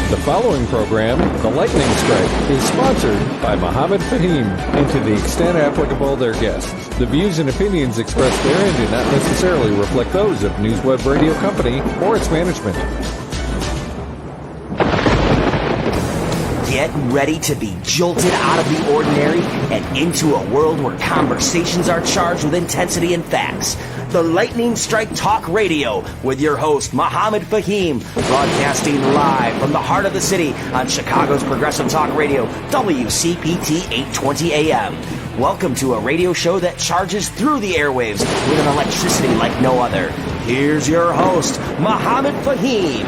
The following program, The Lightning Strike, is sponsored by Mohammed Faheem, and to the extent applicable, their guests. The views and opinions expressed therein do not necessarily reflect those of NewsWeb Radio Company or its management. Get ready to be jolted out of the ordinary and into a world where conversations are charged with intensity and facts. The Lightning Strike Talk Radio with your host, Mohammed Faheem, broadcasting live from the heart of the city on Chicago's Progressive Talk Radio, WCPT 820 AM. Welcome to a radio show that charges through the airwaves with an electricity like no other. Here's your host, Mohammed Faheem.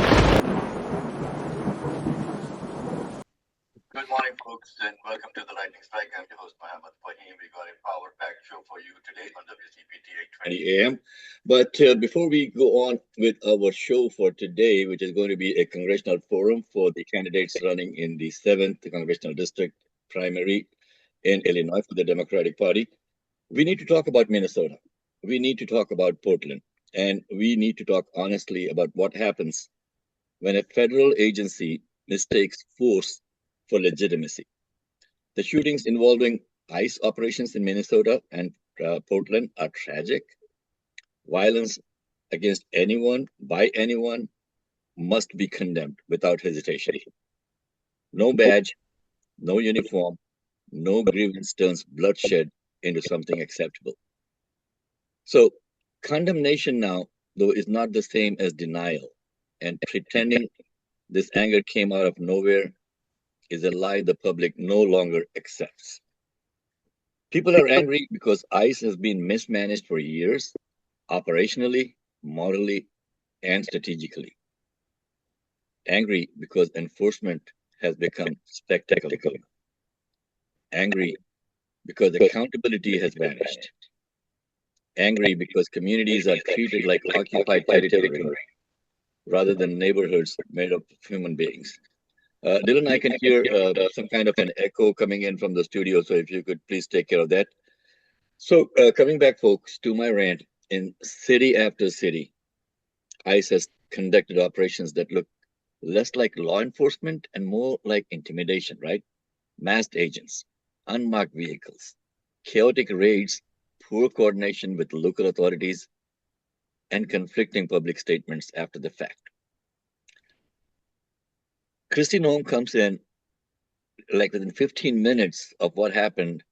Good morning, folks, and welcome to the Lightning Strike. I'm your host, Mohammed Faheem. We got a power-packed show for you today on WCPT 820 AM. But before we go on with our show for today, which is going to be a congressional forum for the candidates running in the 7th Congressional District primary in Illinois for the Democratic Party, we need to talk about Minnesota. We need to talk about Portland. And we need to talk honestly about what happens when a federal agency mistakes force for legitimacy. The shootings involving ICE operations in Minnesota and Portland are tragic. Violence against anyone, by anyone, must be condemned without hesitation. No badge, no uniform, no grievance turns bloodshed into something acceptable. So, condemnation now, though, is not the same as denial, and pretending this anger came out of nowhere is a lie the public no longer accepts. People are angry because ICE has been mismanaged for years, operationally, morally, and strategically. Angry because enforcement has become spectacular. Angry because accountability has vanished. Angry because communities are treated like occupied territory rather than neighborhoods made up of human beings. Dylan, I can hear some kind of an echo coming in from the studio, so if you could please take care of that. So coming back, folks, to my rant, in city after city, ICE has conducted operations that look less like law enforcement and more like intimidation, right? Masked agents, unmarked vehicles, chaotic raids, poor coordination with local authorities, and conflicting public statements after the fact. Kristi Noem comes in like within 15 minutes of what happened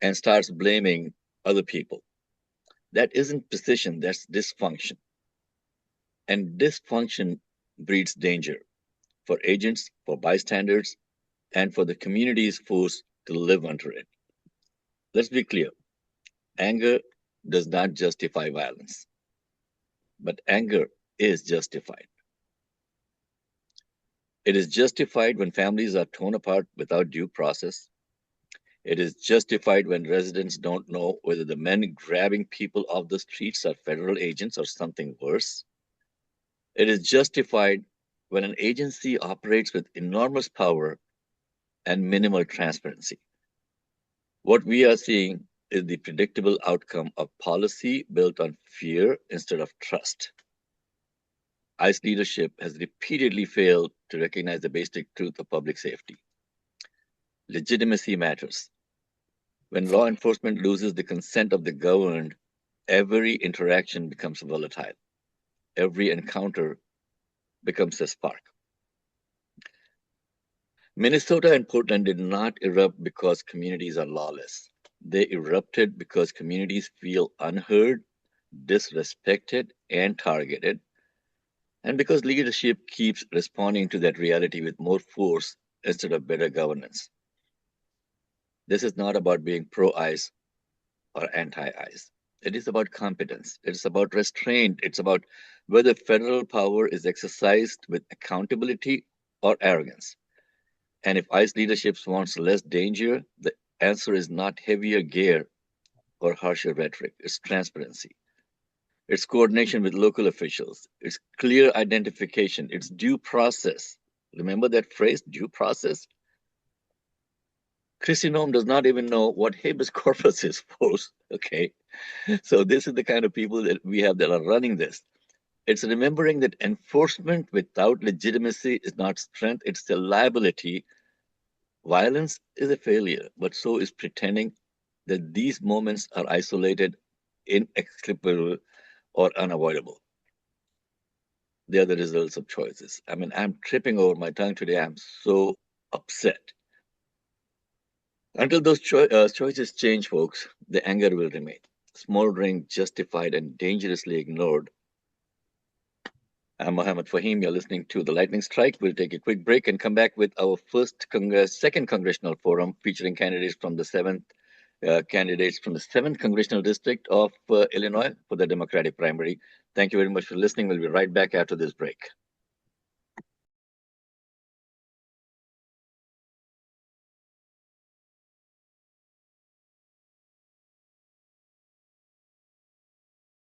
and starts blaming other people. That isn't precision, that's dysfunction. And dysfunction breeds danger for agents, for bystanders, and for the communities forced to live under it. Let's be clear. Anger does not justify violence, but anger is justified. It is justified when families are torn apart without due process. It is justified when residents don't know whether the men grabbing people off the streets are federal agents or something worse. It is justified when an agency operates with enormous power and minimal transparency. What we are seeing is the predictable outcome of policy built on fear instead of trust. ICE leadership has repeatedly failed to recognize the basic truth of public safety. Legitimacy matters. When law enforcement loses the consent of the governed, every interaction becomes volatile. Every encounter becomes a spark. Minnesota and Portland did not erupt because communities are lawless. They erupted because communities feel unheard, disrespected, and targeted, and because leadership keeps responding to that reality with more force instead of better governance. This is not about being pro-ICE or anti-ICE. It is about competence. It's about restraint. It's about whether federal power is exercised with accountability or arrogance. And if ICE leadership wants less danger, the answer is not heavier gear or harsher rhetoric. It's transparency. It's coordination with local officials. It's clear identification. It's due process. Remember that phrase, due process? Kristi Noem does not even know what habeas corpus is, folks. Okay. So this is the kind of people that we have that are running this. It's remembering that enforcement without legitimacy is not strength, it's a liability. Violence is a failure, but so is pretending that these moments are isolated, inexplicable, or unavoidable. They are the results of choices. I mean, I'm tripping over my tongue today. I'm so upset. Until those choices change, folks, the anger will remain. Smoldering, justified, and dangerously ignored. I'm Mohammed Faheem. You're listening to The Lightning Strike. We'll take a quick break and come back with our second congressional forum featuring candidates from the 7th Congressional District of Illinois for the Democratic primary. Thank you very much for listening. We'll be right back after this break.